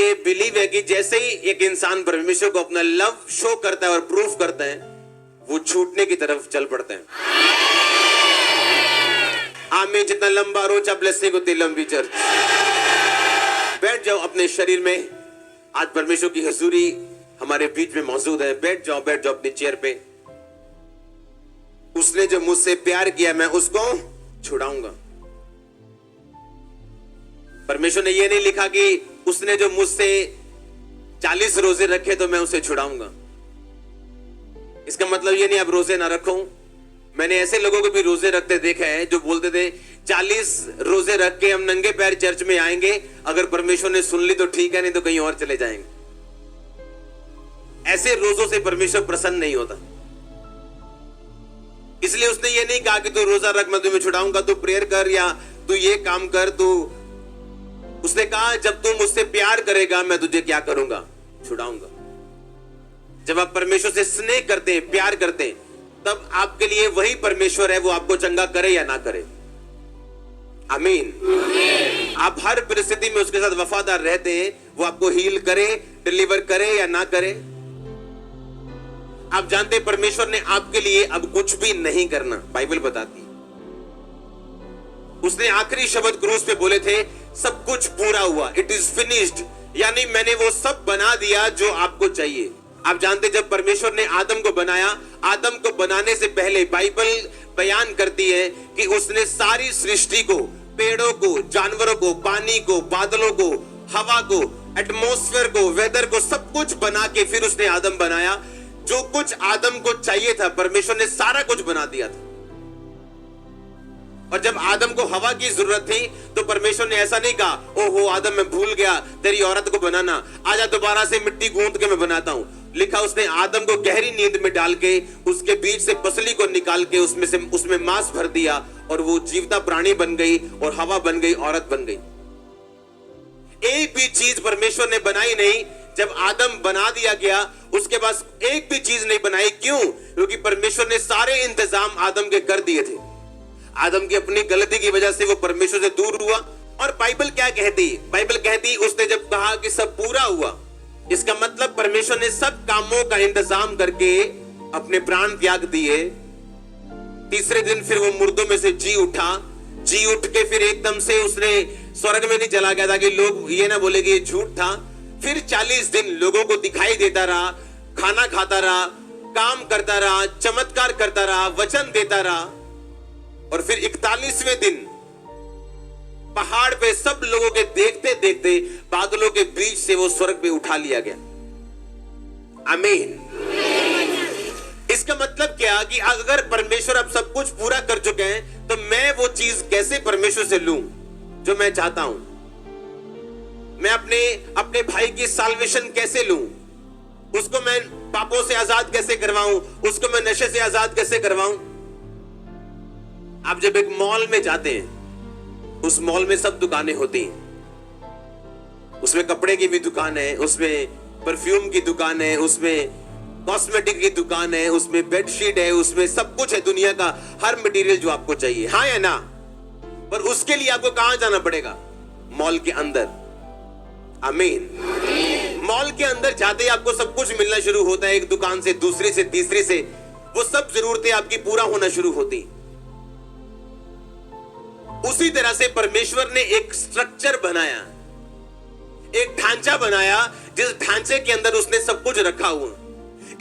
ये बिलीव है कि जैसे ही एक इंसान परमेश्वर को अपना लव शो करता है और प्रूफ करता है, वो छूटने की तरफ चल पड़ते हैं। आमीन। जितना लंबा रोचा ब्लेसिंग होती लंबी चर्च। बैठ जाओ अपने शरीर में। आज परमेश्वर की हजूरी हमारे बीच में मौजूद है। बैठ जाओ अपनी चेयर पे। उसने जो मुझसे प्यार किया मैं उसको छुड़ाऊंगा। परमेश्वर ने यह नहीं लिखा कि उसने जो मुझसे 40 रोजे रखे तो मैं उसे छुड़ाऊंगा। इसका मतलब ये नहीं आप रोजे ना रखो। मैंने ऐसे लोगों को भी रोजे रखते देखा है जो बोलते थे 40 रोजे रख के हम नंगे पैर चर्च में आएंगे, अगर परमेश्वर ने सुन ली तो ठीक है, नहीं तो कहीं और चले जाएंगे। ऐसे रोजों से परमेश्वर प्रसन्न नहीं होता। इसलिए उसने ये नहीं कहा कि तू रोजा रख मैं तुम्हें छुड़ाऊंगा, तू प्रेयर कर या तू ये काम कर। उसने कहा जब तू मुझसे प्यार करेगा मैं तुझे क्या करूंगा, छुड़ाऊंगा। जब आप परमेश्वर से स्नेह करते हैं, प्यार करते हैं, तब आपके लिए वही परमेश्वर है, वो आपको चंगा करे या ना करे। आमीन। आप हर परिस्थिति में उसके साथ वफादार रहते हैं, वो आपको हील करे, डिलीवर करे या ना करे। आप जानते हैं परमेश्वर ने आपके लिए अब कुछ भी नहीं करना, बाइबल बताती है। उसने आखिरी शब्द क्रूस पे बोले थे, सब कुछ पूरा हुआ, इट इज फिनिश्ड, यानी मैंने वो सब बना दिया जो आपको चाहिए। आप जानते जब परमेश्वर ने आदम को बनाया, आदम को बनाने से पहले बाइबल बयान करती है कि उसने सारी सृष्टि को, पेड़ों को, जानवरों को, पानी को, बादलों को, हवा को, एटमॉस्फेयर को, वेदर को, सब कुछ बना के फिर उसने आदम बनाया। जो कुछ आदम को चाहिए था परमेश्वर ने सारा कुछ बना दिया था। और जब आदम को हवा की जरूरत थी तो परमेश्वर ने ऐसा नहीं कहा, ओहो आदम मैं भूल गया तेरी औरत को बनाना, आजा दोबारा से मिट्टी गूंथ के मैं बनाता हूं। लिखा उसने आदम को गहरी नींद में डाल के उसके बीच से पसली को निकाल के उसमें मांस भर दिया और वो जीवता प्राणी बन गई और हवा बन गई, औरत बन गई। एक भी चीज परमेश्वर ने बनाई नहीं। जब आदम बना दिया गया उसके पास एक भी चीज नहीं बनाई। क्यों? क्योंकि परमेश्वर ने सारे इंतजाम आदम के कर दिए थे। आदम की अपनी गलती की वजह से वो परमेश्वर से दूर हुआ। और बाइबल क्या कहती? बाइबल कहती उसने जब कहा कि सब पूरा हुआ, इसका मतलब परमेश्वर ने सब कामों का इंतजाम करके अपने प्राण त्याग दिए। तीसरे दिन फिर वो मुर्दों में से जी उठ के फिर एकदम से उसने स्वर्ग में नहीं चला गया था कि लोग ये ना बोले कि ये झूठ था। फिर 40 दिन लोगों को दिखाई देता रहा, खाना खाता रहा, काम करता रहा, चमत्कार करता रहा, वचन देता रहा। और फिर 41वें दिन पहाड़ पे सब लोगों के देखते देखते बादलों के बीच से वो स्वर्ग पे उठा लिया गया। आमीन। इसका मतलब क्या कि अगर परमेश्वर अब सब कुछ पूरा कर चुके हैं तो मैं वो चीज कैसे परमेश्वर से लूं जो मैं चाहता हूं? मैं अपने भाई की साल्वेशन कैसे लूं? उसको मैं पापों से आजाद कैसे करवाऊं? उसको मैं नशे से आजाद कैसे करवाऊं? आप जब एक मॉल में जाते हैं, उस मॉल में सब दुकानें होती हैं। उसमें कपड़े की भी दुकान है, उसमें परफ्यूम की दुकान है, उसमें कॉस्मेटिक की दुकान है, उसमें बेडशीट है, उसमें सब कुछ है, दुनिया का हर मटेरियल जो आपको चाहिए। हाँ या ना? पर उसके लिए आपको कहां जाना पड़ेगा? मॉल के अंदर। आमीन। मॉल के अंदर जाते ही आपको सब कुछ मिलना शुरू होता है, एक दुकान से, दूसरी से, तीसरी से। वो सब जरूरतें आपकी पूरा होना शुरू होती। उसी तरह से परमेश्वर ने एक स्ट्रक्चर बनाया, एक ढांचा बनाया, जिस ढांचे के अंदर उसने सब कुछ रखा हुआ।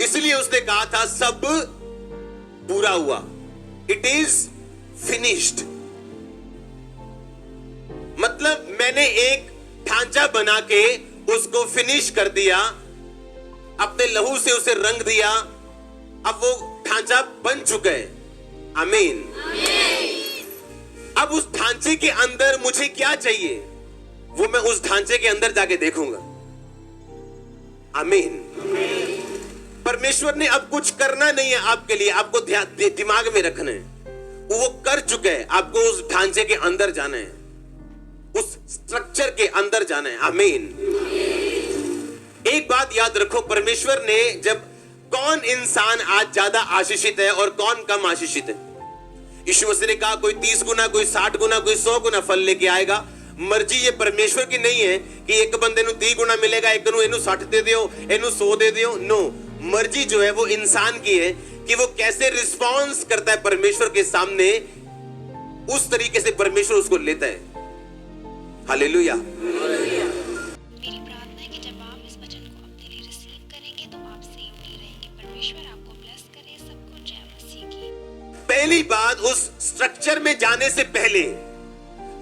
इसलिए उसने कहा था सब पूरा हुआ, इट इज फिनिश्ड। मतलब मैंने एक ढांचा बना के उसको फिनिश कर दिया, अपने लहू से उसे रंग दिया, अब वो ढांचा बन चुका है। आमीन। अब उस ढांचे के अंदर मुझे क्या चाहिए वो मैं उस ढांचे के अंदर जाके देखूंगा। आमीन। परमेश्वर ने अब कुछ करना नहीं है आपके लिए, आपको दिमाग में रखना है, वो कर चुके हैं। आपको उस ढांचे के अंदर जाना है, उस स्ट्रक्चर के अंदर जाना है। आमीन। एक बात याद रखो, परमेश्वर ने जब कौन इंसान आज ज्यादा आशीषित है और कौन कम आशीषित है? यीशु मसीह ने कहा कोई 30 गुना, कोई 60 गुना, कोई 100 गुना फल लेके आएगा। मर्जी ये परमेश्वर की नहीं है कि एक बंदे ਨੂੰ 30 गुना मिलेगा, एक ਨੂੰ ਇਹਨੂੰ 60 दे दियो, ਇਹਨੂੰ 100 दे दियो। नो, मर्जी जो है वो इंसान की है कि वो कैसे रिस्पॉन्स करता है परमेश्वर के सामने, उस तरीके से परमेश्वर उसको लेता है। हालेलुया। मेरी प्रार्थना है कि जब आप इस वचन को अपने लिए रिसीव करेंगे तो आप सेव नहीं रहेंगे। परमेश्वर आपको ब्लेस करे। सबको जय मसीह की। पहली बात, उस स्ट्रक्चर में जाने से पहले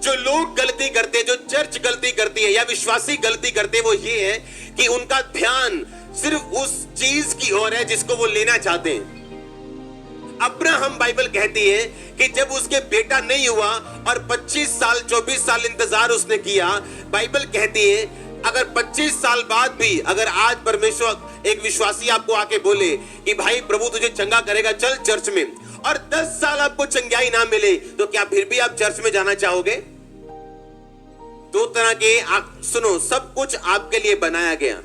जो लोग गलती करते हैं, जो चर्च गलती करती है या विश्वासी गलती करते हैं, वो ये है कि उनका ध्यान सिर्फ उस चीज की ओर है जिसको वो लेना चाहते हैं। अब्राहम, बाइबल कहती है कि जब उसके बेटा नहीं हुआ और 25 साल 24 साल इंतजार उसने किया, बाइबल कहती है अगर 25 साल बाद भी अगर आज परमेश्वर एक विश्वासी आपको आके बोले कि भाई प्रभु तुझे चंगा करेगा, चल चर्च में, और 10 साल आपको चंगाई ना मिले, तो क्या फिर भी आप चर्च में जाना चाहोगे? दो तरह के सुनो, सब कुछ आपके लिए बनाया गया,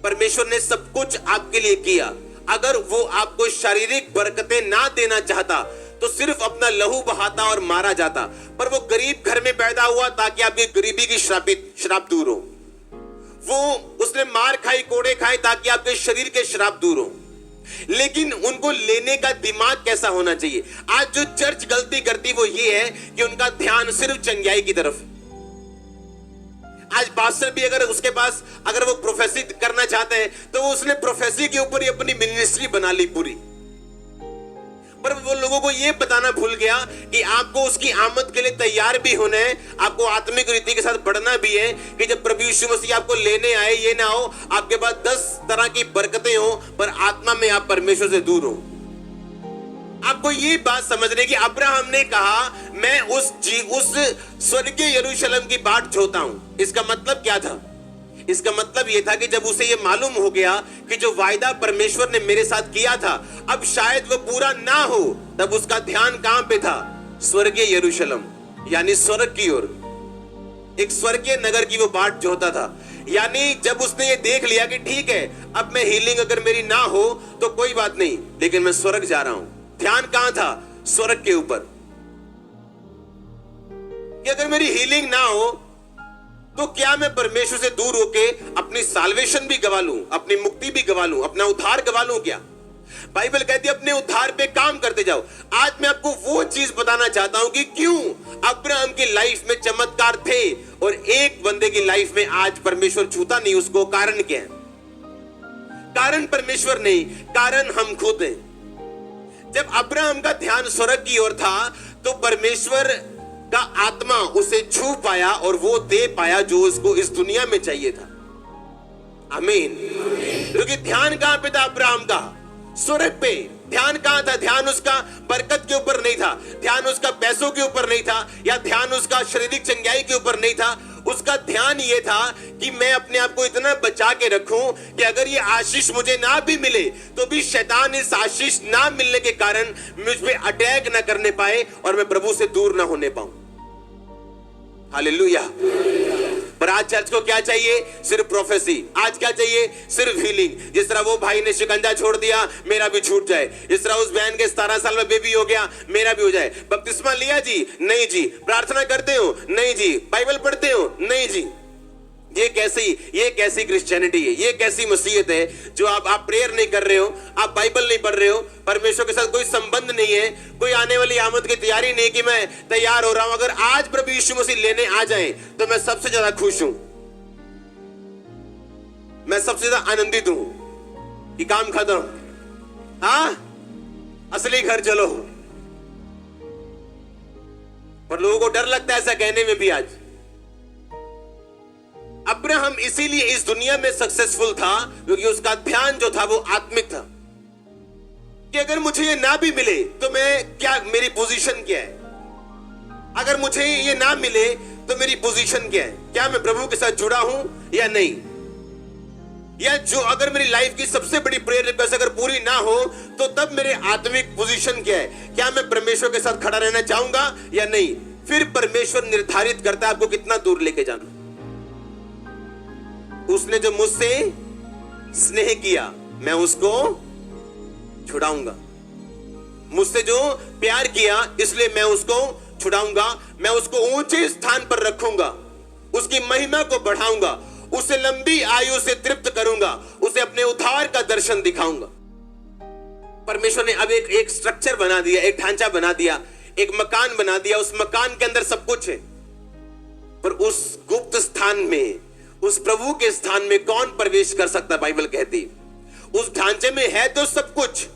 परमेश्वर ने सब कुछ आपके लिए किया। अगर वो आपको शारीरिक बरकतें ना देना चाहता तो सिर्फ अपना लहू बहाता और मारा जाता, पर वो गरीब घर में पैदा हुआ ताकि आपकी गरीबी की श्राप दूर हो। वो उसने मार खाई, कोड़े खाए ताकि आपके शरीर के श्राप दूर हो। लेकिन उनको लेने का दिमाग कैसा होना चाहिए? आज जो चर्च गलती करती वो ये है कि उनका ध्यान सिर्फ चंगाई की तरफ। आज पास्टर भी अगर उसके पास अगर वो प्रोफेसी करना चाहते हैं तो वो उसने प्रोफेसी के ऊपर ही अपनी मिनिस्ट्री बना ली पूरी, पर वो लोगों को ये बताना भूल गया कि आपको उसकी आमद के लिए तैयार भी होना है, आपको आत्मिक रीति के साथ बढ़ना भी है कि जब प्रभु यीशु मसीह आपको लेने आए, ये ना हो आपके पास 10 तरह की बरकतें हो पर आत्मा में आप परमेश्वर से दूर हो। आपको ये बात समझने की, अब्राहम ने कहा मैं उस स्वर्गीय यरूशलेम की बाट जोता हूं। इसका मतलब क्या था? इसका मतलब यह था कि जब उसे यह मालूम हो गया कि जो वायदा परमेश्वर ने मेरे साथ किया था अब शायद वो पूरा ना हो, तब उसका ध्यान कहां पे था? स्वर्गीय यरूशलेम, यानी स्वर्ग की ओर, एक स्वर्गीय नगर की वो बाट जोता था। यानी जब उसने ये देख लिया कि ठीक है अब मैं हीलिंग अगर मेरी ना हो तो कोई बात नहीं, लेकिन मैं स्वर्ग जा रहा हूं। ध्यान कहां था? स्वर्ग के ऊपर। कि अगर मेरी हीलिंग ना हो तो क्या मैं परमेश्वर से दूर होके अपनी साल्वेशन भी गवा लूं, अपनी मुक्ति भी गवा लूं, अपना उद्धार गवा लूं क्या? बाइबल कहती है अपने उद्धार पे काम करते जाओ। आज मैं आपको वो चीज बताना चाहता हूं कि क्यों अब्राहम की लाइफ में चमत्कार थे और एक बंदे की लाइफ में आज परमेश्वर छूता नहीं उसको। कारण क्या है? कारण परमेश्वर नहीं, कारण हम खुद हैं। जब अब्राहम का ध्यान स्वर्ग की ओर था तो परमेश्वर का आत्मा उसे छू पाया और वो दे पाया जो उसको इस दुनिया में चाहिए था। आमीन। क्योंकि ध्यान कहां पे था अब्राहम का? स्वर्ग पे। ध्यान कहां था? ध्यान उसका बरकत के ऊपर नहीं था, ध्यान उसका पैसों के ऊपर नहीं था, या ध्यान उसका शारीरिक चंगाई के ऊपर नहीं था। उसका ध्यान ये था कि मैं अपने आप को इतना बचा के रखूं कि अगर ये आशीष मुझे ना भी मिले तो भी शैतान इस आशीष ना मिलने के कारण मुझ पे अटैक ना करने पाए और मैं प्रभु से दूर ना होने पाऊं। हालेलुया। पर आज चर्च को क्या चाहिए? सिर्फ प्रोफेसी। आज क्या चाहिए? सिर्फ हीलिंग। जिस तरह वो भाई ने शिकंजा छोड़ दिया, मेरा भी छूट जाए। जिस तरह उस बहन के 17 साल में बेबी हो गया, मेरा भी हो जाए। बपतिस्मा लिया जी? नहीं जी। प्रार्थना करते हो? नहीं जी। बाइबल पढ़ते हो? नहीं जी। ये कैसी क्रिश्चियनिटी है? ये कैसी मसीहत है जो आप प्रेयर नहीं कर रहे हो, आप बाइबल नहीं पढ़ रहे हो, परमेश्वर के साथ कोई संबंध नहीं है, कोई आने वाली आमद की तैयारी नहीं कि मैं तैयार हो रहा हूं। अगर आज प्रभु यीशु मसीह लेने आ जाए तो मैं सबसे ज्यादा खुश हूं, मैं सबसे ज्यादा आनंदित हूं कि काम खत्म, हाँ असली घर चलो। पर लोगों को डर लगता है ऐसा कहने में भी। आज अब्राहम इसीलिए इस दुनिया में सक्सेसफुल था क्योंकि उसका ध्यान जो था वो आत्मिक था कि अगर मुझे ये ना भी मिले तो मैं क्या, मेरी पोजीशन क्या है? अगर मुझे ये ना मिले तो मेरी पोजीशन क्या है? क्या मैं प्रभु के साथ जुड़ा हूं या नहीं? या जो अगर मेरी लाइफ की सबसे बड़ी प्रेयर रिक्वेस्ट अगर पूरी ना हो तो तब मेरे आत्मिक पोजीशन क्या है? क्या मैं परमेश्वर के साथ खड़ा रहना चाहूंगा या नहीं? फिर परमेश्वर निर्धारित करता है आपको कितना दूर लेके जाना। उसने जो मुझसे स्नेह किया मैं उसको छुड़ाऊंगा, मुझसे जो प्यार किया इसलिए मैं उसको छुड़ाऊंगा, मैं उसको ऊंचे स्थान पर रखूंगा। उसकी महिमा को बढ़ाऊंगा, उसे लंबी आयु से तृप्त करूंगा, उसे अपने उद्धार का दर्शन दिखाऊंगा। परमेश्वर ने अब एक स्ट्रक्चर बना दिया, एक ढांचा बना दिया, एक मकान बना दिया। उस मकान के अंदर सब कुछ है, पर उस गुप्त स्थान में, उस प्रभु के स्थान में कौन प्रवेश कर सकता? बाइबल कहती उस ढांचे में है तो सब कुछ,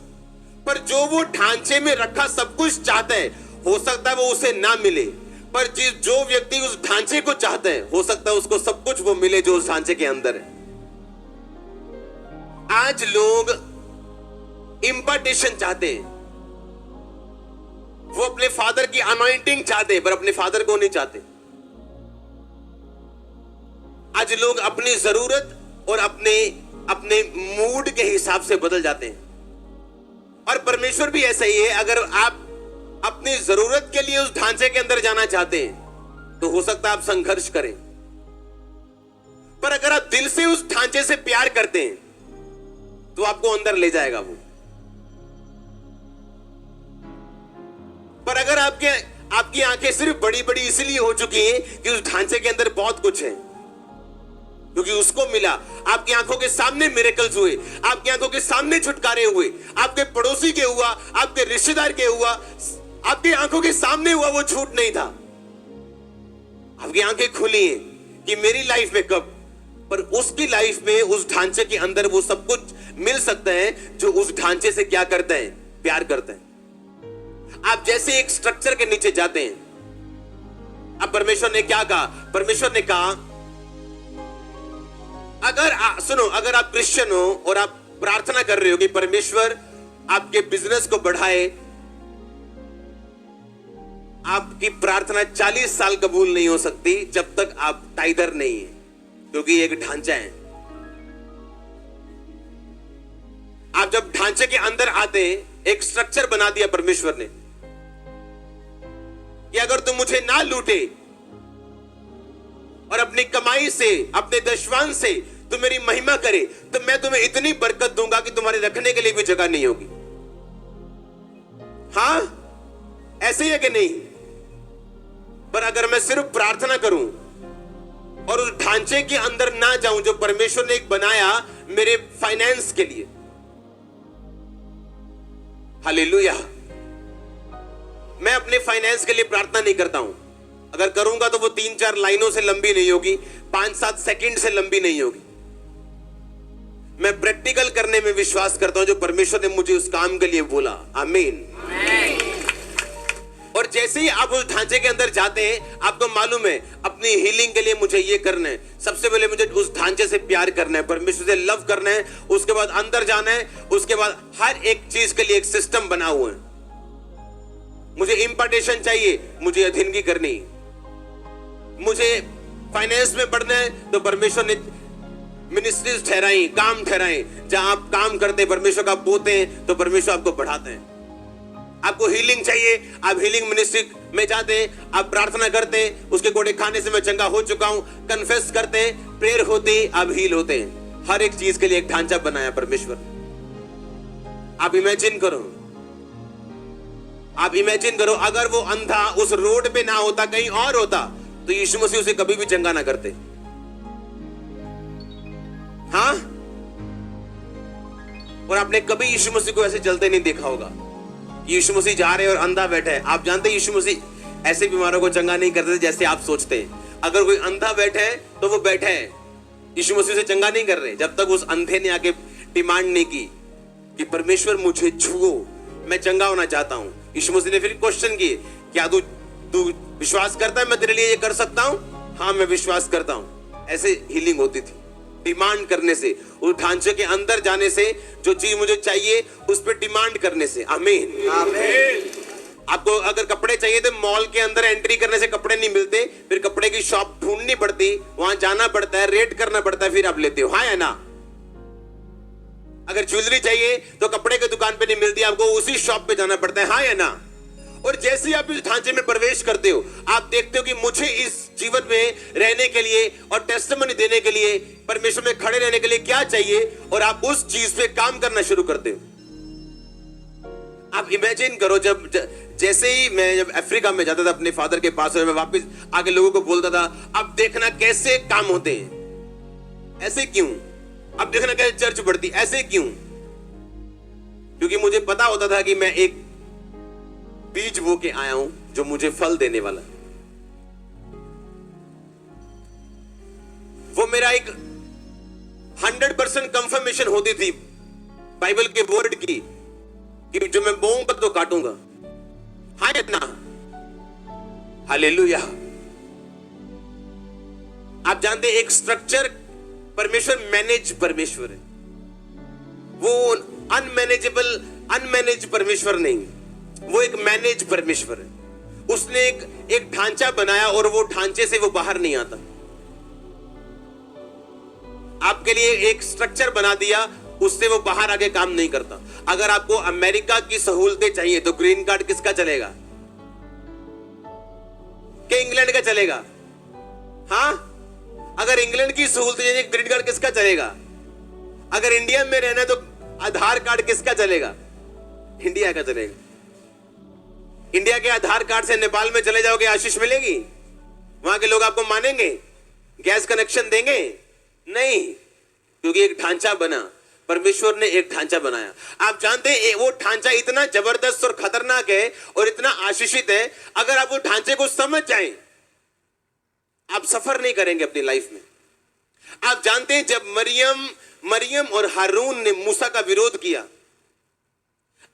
पर जो वो ढांचे में रखा सब कुछ चाहता है, हो सकता है वो उसे ना मिले। पर जो व्यक्ति उस ढांचे को चाहता है, हो सकता है उसको सब कुछ वो मिले जो उस ढांचे के अंदर है। आज लोग इंपार्टेशन चाहते हैं, वो अपने फादर की अनॉइंटिंग चाहते हैं, पर अपने फादर को नहीं चाहते। आज लोग अपनी जरूरत और अपने मूड के हिसाब से बदल जाते हैं, और परमेश्वर भी ऐसा ही है। अगर आप अपनी जरूरत के लिए उस ढांचे के अंदर जाना चाहते हैं, तो हो सकता है आप संघर्ष करें, पर अगर आप दिल से उस ढांचे से प्यार करते हैं, तो आपको अंदर ले जाएगा वो। पर अगर आपकी आंखें सिर्फ बड़ी बड़ी इसलिए हो चुकी हैं कि उस ढांचे के अंदर बहुत कुछ है, क्योंकि उसको मिला, आपकी आंखों के सामने मिरेकल्स हुए, आपकी आंखों के सामने छुटकारे हुए, आपके पड़ोसी के हुआ, आपके रिश्तेदार के हुआ, आपकी आंखों के सामने हुआ, वो झूठ नहीं था। आपकी आंखें खुली हैं कि मेरी लाइफ में कब, पर उसकी लाइफ में उस ढांचे के अंदर वो सब कुछ मिल सकता है जो उस ढांचे से क्या करता है? प्यार करता है। आप जैसे एक स्ट्रक्चर के नीचे जाते हैं, अब परमेश्वर ने क्या कहा? परमेश्वर ने कहा सुनो, अगर आप क्रिश्चियन हो और आप प्रार्थना कर रहे हो कि परमेश्वर आपके बिजनेस को बढ़ाए, आपकी प्रार्थना 40 साल कबूल नहीं हो सकती जब तक आप टाइदर नहीं है, क्योंकि एक ढांचा है। आप जब ढांचे के अंदर आते हैं, एक स्ट्रक्चर बना दिया परमेश्वर ने कि अगर तुम मुझे ना लूटे और अपनी कमाई से, अपने दशवांश से तुम मेरी महिमा करे, तो मैं तुम्हें इतनी बरकत दूंगा कि तुम्हारे रखने के लिए भी जगह नहीं होगी। हाँ, ऐसे ही है कि नहीं? पर अगर मैं सिर्फ प्रार्थना करूं और उस ढांचे के अंदर ना जाऊं जो परमेश्वर ने एक बनाया मेरे फाइनेंस के लिए, हालेलुया, मैं अपने फाइनेंस के लिए प्रार्थना नहीं करता हूं। अगर करूंगा तो वो 3-4 लाइनों से लंबी नहीं होगी, 5-7 सेकंड से लंबी नहीं होगी। मैं प्रैक्टिकल करने में विश्वास करता हूं जो परमेश्वर ने मुझे उस काम के लिए बोला। आमीन। और जैसे ही आप उस ढांचे के अंदर जाते हैं, आपको मालूम है अपनी हीलिंग के लिए मुझे ये करना है, सबसे पहले मुझे उस ढांचे से प्यार करना है, परमेश्वर से लव करना है, उसके बाद अंदर जाना है, उसके बाद हर एक चीज के लिए एक सिस्टम बना हुआ है। मुझे इंपार्टेशन चाहिए, मुझे अधीनगी करनी, मुझे फाइनेंस में बढ़ना है, तो परमेश्वर ने मिनिस्ट्रीज ठहराई, काम ठहराए, जहां आप काम करते परमेश्वर का बोते हैं, तो परमेश्वर आपको बढ़ाते हैं। आपको हीलिंग चाहिए, आप हीलिंग मिनिस्ट्री में जाते हैं, आप प्रार्थना करते हैं, उसके कोड़े खाने से मैं चंगा हो चुका हूं, कन्फेस करते हैं, प्रेयर होती, आप हील होते हैं। हर एक चीज के लिए एक ढांचा बनाया परमेश्वर। आप इमेजिन करो, अगर वो अंधा उस रोड पे ना होता, कहीं और होता, तो यीशु मसीह उसे कभी भी चंगा ना करते। हाँ, और आपने कभी यीशु मसीह को ऐसे चलते नहीं देखा होगा। यीशु मसीह जा रहे हैं और अंधा बैठा है। आप जानते हैं यीशु मसीह ऐसे बीमारों को चंगा नहीं करते जैसे आप सोचते हैं। अगर कोई अंधा बैठा है तो वो बैठा है, यीशु मसीह से चंगा नहीं कर रहे जब तक उस अंधे ने आके डिमांड नहीं की कि परमेश्वर मुझे छुओ, मैं चंगा होना चाहता हूं। यीशु मसीह ने फिर क्वेश्चन किए, क्या तू विश्वास करता है मैं तेरे लिए ये कर सकता हूं? हाँ, मैं विश्वास करता हूं। ऐसे हीलिंग होती थी, डिमांड करने से, उस ढांचे के अंदर जाने से, जो चीज मुझे चाहिए उस पर डिमांड करने से। आमीन, आमीन। आपको अगर कपड़े चाहिए तो मॉल के अंदर एंट्री करने से कपड़े नहीं मिलते, फिर कपड़े की शॉप ढूंढनी पड़ती, वहां जाना पड़ता है, रेट करना पड़ता है, फिर आप लेते हो। हाँ या ना? अगर ज्वेलरी चाहिए तो कपड़े की दुकान पे नहीं मिलती, आपको उसी शॉप पे जाना पड़ता है। हाँ या ना? और जैसे ही आप इस ढांचे में प्रवेश करते हो, आप देखते हो कि मुझे इस जीवन में रहने के लिए और टेस्टिमनी देने के लिए, परमेश्वर में खड़े रहने के लिए क्या चाहिए, और आप उस चीज पे काम करना शुरू करते हो। आप इमेजिन करो, जैसे ही मैं जब अफ्रीका में जाता था अपने फादर के पास, और मैं वापस आके लोगों को बोलता था, अब देखना कैसे काम होते हैं, ऐसे क्यों, अब देखना कैसे चर्च बढ़ती, ऐसे क्यों? क्योंकि मुझे पता होता था कि मैं एक बीज बो के आया हूं जो मुझे फल देने वाला। वो मेरा एक 100% कंफर्मेशन होती थी बाइबल के वर्ड की, कि जो मैं बोऊंगा तो काटूंगा। हाँ या ना? हालेलुया। आप जानते हैं एक स्ट्रक्चर परमेश्वर मैनेज परमेश्वर है, वो अनमैनेज परमेश्वर नहीं, वो एक मैनेज परमेश्वर है। उसने एक ढांचा बनाया और वो ढांचे से वो बाहर नहीं आता। आपके लिए एक स्ट्रक्चर बना दिया, उससे वो बाहर आके काम नहीं करता। अगर आपको अमेरिका की सहूलतें चाहिए तो ग्रीन कार्ड किसका चलेगा? कि इंग्लैंड का चलेगा? हाँ, अगर इंग्लैंड की सहूलतें चाहिए ग्रीन कार्ड किसका चलेगा? अगर इंडिया में रहना तो आधार कार्ड किसका चलेगा? इंडिया का चलेगा। इंडिया के आधार कार्ड से नेपाल में चले जाओगे, आशीष मिलेगी? वहां के लोग आपको मानेंगे? गैस कनेक्शन देंगे? नहीं, क्योंकि एक ढांचा बना, परमेश्वर ने एक ढांचा बनाया। आप जानते हैं वो ढांचा इतना जबरदस्त और खतरनाक है और इतना आशीषित है, अगर आप वो ढांचे को समझ जाएं, आप सफर नहीं करेंगे अपनी लाइफ में। आप जानते हैं जब मरियम और हारून ने मूसा का विरोध किया,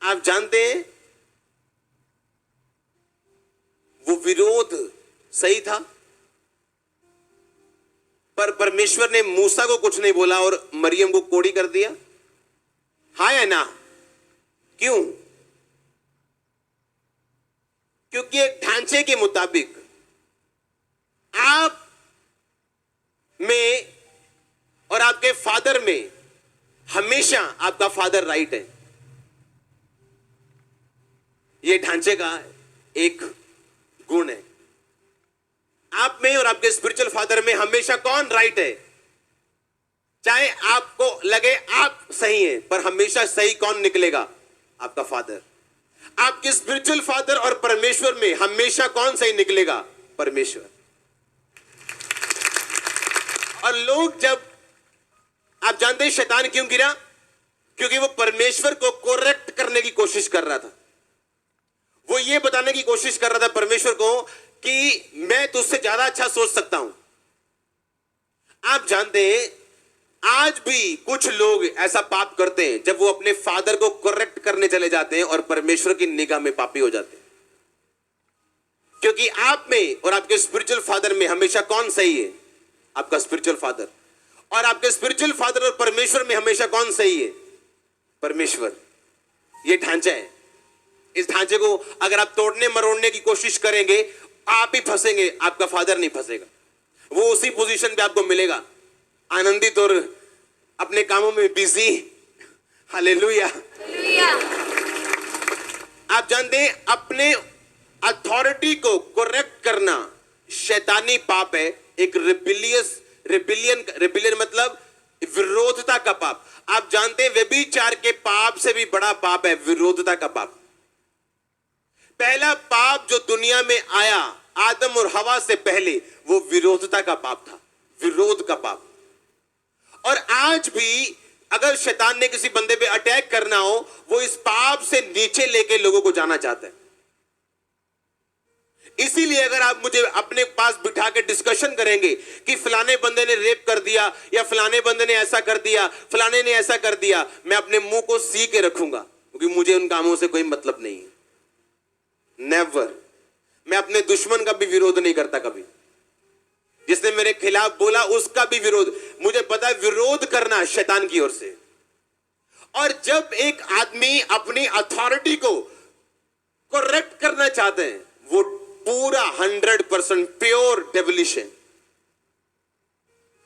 आप जानते हैं वो विरोध सही था, पर परमेश्वर ने मूसा को कुछ नहीं बोला और मरियम को कोड़ी कर दिया। हाँ या ना? क्यों? क्योंकि एक ढांचे के मुताबिक आप में और आपके फादर में हमेशा आपका फादर राइट है। यह ढांचे का एक गुण है। आप में और आपके स्पिरिचुअल फादर में हमेशा कौन राइट है? चाहे आपको लगे आप सही हैं, पर हमेशा सही कौन निकलेगा? आपका फादर। आपके स्पिरिचुअल फादर और परमेश्वर में हमेशा कौन सही निकलेगा? परमेश्वर। और लोग, जब आप जानते हैं शैतान क्यों गिरा? क्योंकि वो परमेश्वर को करेक्ट करने की कोशिश कर रहा था। वो ये बताने की कोशिश कर रहा था परमेश्वर को कि मैं तुझसे ज्यादा अच्छा सोच सकता हूं। आप जानते हैं आज भी कुछ लोग ऐसा पाप करते हैं जब वो अपने फादर को करेक्ट करने चले जाते हैं और परमेश्वर की निगाह में पापी हो जाते हैं। क्योंकि आप में और आपके स्पिरिचुअल फादर में हमेशा कौन सही है? आपका स्पिरिचुअल फादर। और आपके स्पिरिचुअल फादर और परमेश्वर में हमेशा कौन सही है? परमेश्वर। यह ढांचा है। इस ढांचे को अगर आप तोड़ने मरोड़ने की कोशिश करेंगे, आप ही फंसेंगे, आपका फादर नहीं फंसेगा। वो उसी पोजीशन पे आपको मिलेगा, आनंदित और अपने कामों में बिजी। हालेलुया। आप जानते हैं अपने अथॉरिटी को करेक्ट करना शैतानी पाप है, एक रिबिलियन मतलब विरोधता का पाप। आप जानते हैं व्यभिचार के पाप से भी बड़ा पाप है विरोधता का पाप। पहला पाप जो दुनिया में आया आदम और हवा से पहले, वो विरोधता का पाप था, विरोध का पाप। और आज भी अगर शैतान ने किसी बंदे पे अटैक करना हो, वो इस पाप से नीचे लेके लोगों को जाना चाहता है। इसीलिए अगर आप मुझे अपने पास बिठा के डिस्कशन करेंगे कि फलाने बंदे ने रेप कर दिया या फलाने बंदे ने ऐसा कर दिया, फलाने ने ऐसा कर दिया, मैं अपने मुंह को सी के रखूंगा, क्योंकि मुझे उन कामों से कोई मतलब नहीं है। नेवर। मैं अपने दुश्मन का भी विरोध नहीं करता कभी। जिसने मेरे खिलाफ बोला उसका भी विरोध, मुझे पता है विरोध करना शैतान की ओर से। और जब एक आदमी अपनी अथॉरिटी को करेक्ट करना चाहते हैं, वो पूरा 100% प्योर डेविलिश है,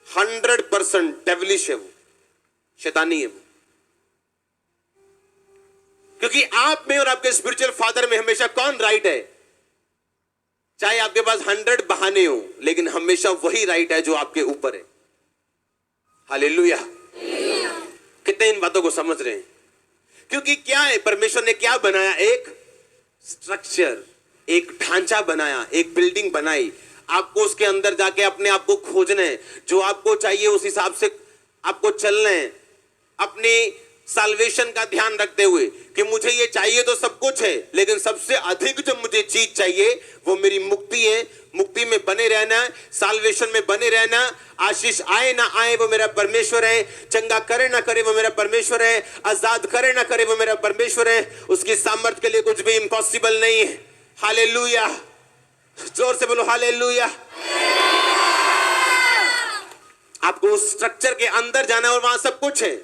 100% डेविलिश है, वो शैतानी है वो। क्योंकि आप में और आपके स्पिरिचुअल फादर में हमेशा कौन राइट है? चाहे आपके पास 100 बहाने हो, लेकिन हमेशा वही राइट है जो आपके ऊपर है। हालेलुया। कितने इन बातों को समझ रहे हैं? क्योंकि क्या है, परमेश्वर ने क्या बनाया, एक स्ट्रक्चर, एक ढांचा बनाया, एक बिल्डिंग बनाई। आपको उसके अंदर जाके अपने आप को खोजना है, जो आपको चाहिए उस हिसाब से आपको चलना है, अपनी साल्वेशन का ध्यान रखते हुए कि मुझे ये चाहिए तो सब कुछ है, लेकिन सबसे अधिक जो मुझे चीज चाहिए वो मेरी मुक्ति है। मुक्ति में बने रहना, साल्वेशन में बने रहना। आशीष आए ना आए वो मेरा परमेश्वर है, चंगा करे ना करे वो मेरा परमेश्वर है, आजाद करे ना करे वो मेरा परमेश्वर है। उसकी सामर्थ के लिए कुछ भी इम्पॉसिबल नहीं है। हालेलुया, जोर से बोलो हालेलुया। आपको उस स्ट्रक्चर के अंदर जाना है और वहां सब कुछ है,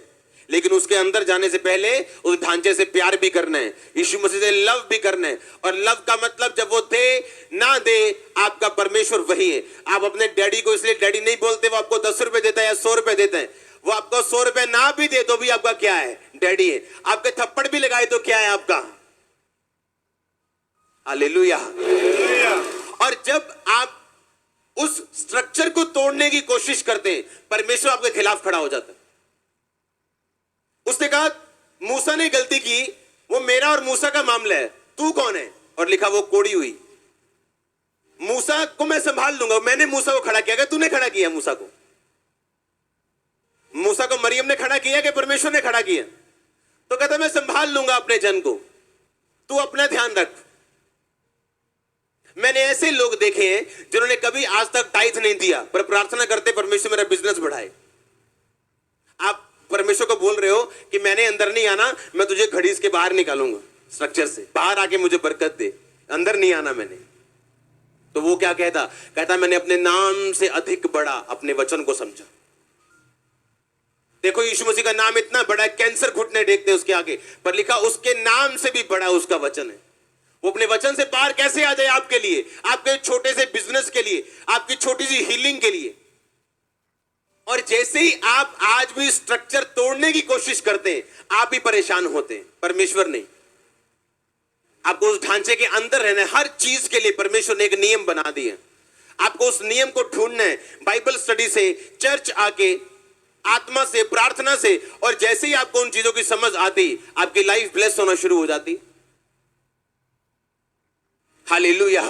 लेकिन उसके अंदर जाने से पहले उस ढांचे से प्यार भी करना है, यीशु मसीह से लव भी करना है। और लव का मतलब जब वो दे ना दे, आपका परमेश्वर वही है। आप अपने डैडी को इसलिए डैडी नहीं बोलते, वो आपको 10 रुपए देता है या 100 रुपए देता है। वो आपको 100 रुपए ना भी दे तो भी आपका क्या है, डैडी है। आपके थप्पड़ भी लगाए तो क्या है, आपका। हालेलुया। और जब आप उस स्ट्रक्चर को तोड़ने की कोशिश करते हैं, परमेश्वर आपके खिलाफ खड़ा हो जाता है। उसने कहा मूसा ने गलती की, वो मेरा और मूसा का मामला है, तू कौन है। और लिखा वो कोड़ी हुई। मूसा को मैं संभाल लूंगा, मैंने मूसा को खड़ा किया। क्या तूने खड़ा किया मूसा को? मूसा को मरियम ने खड़ा किया कि परमेश्वर ने खड़ा किया? तो कहता मैं संभाल लूंगा अपने जन को, तू अपना ध्यान रख। मैंने ऐसे लोग देखे हैं जिन्होंने कभी आज तक टाइथ नहीं दिया, पर प्रार्थना करते परमेश्वर मेरा बिजनेस बढ़ाए। आप परमेश्वर को बोल रहे हो कि मैंने अंदर नहीं आना, मैं तुझे घड़ीस के बाहर निकालूंगा, स्ट्रक्चर से बाहर आके मुझे बरकत दे, अंदर नहीं आना मैंने। तो वो क्या कहता मैंने अपने नाम से अधिक बड़ा अपने वचन को समझा। देखो यीशु मसीह का नाम इतना बड़ा है, कैंसर घुटने टेकते उसके आगे, पर लिखा उसके नाम से भी बड़ा उसका वचन है। वो अपने वचन से बाहर कैसे आ जाए आपके लिए, आपके छोटे से बिजनेस के लिए, आपकी छोटी सी हीलिंग के लिए। और जैसे ही आप आज भी स्ट्रक्चर तोड़ने की कोशिश करते हैं, आप भी परेशान होते हैं, परमेश्वर नहीं। आपको उस ढांचे के अंदर रहना है। हर चीज के लिए परमेश्वर ने एक नियम बना दिए, आपको उस नियम को ढूंढना है, बाइबल स्टडी से, चर्च आके, आत्मा से, प्रार्थना से। और जैसे ही आपको उन चीजों की समझ आती, आपकी लाइफ ब्लेस होना शुरू हो जाती। हालेलुया।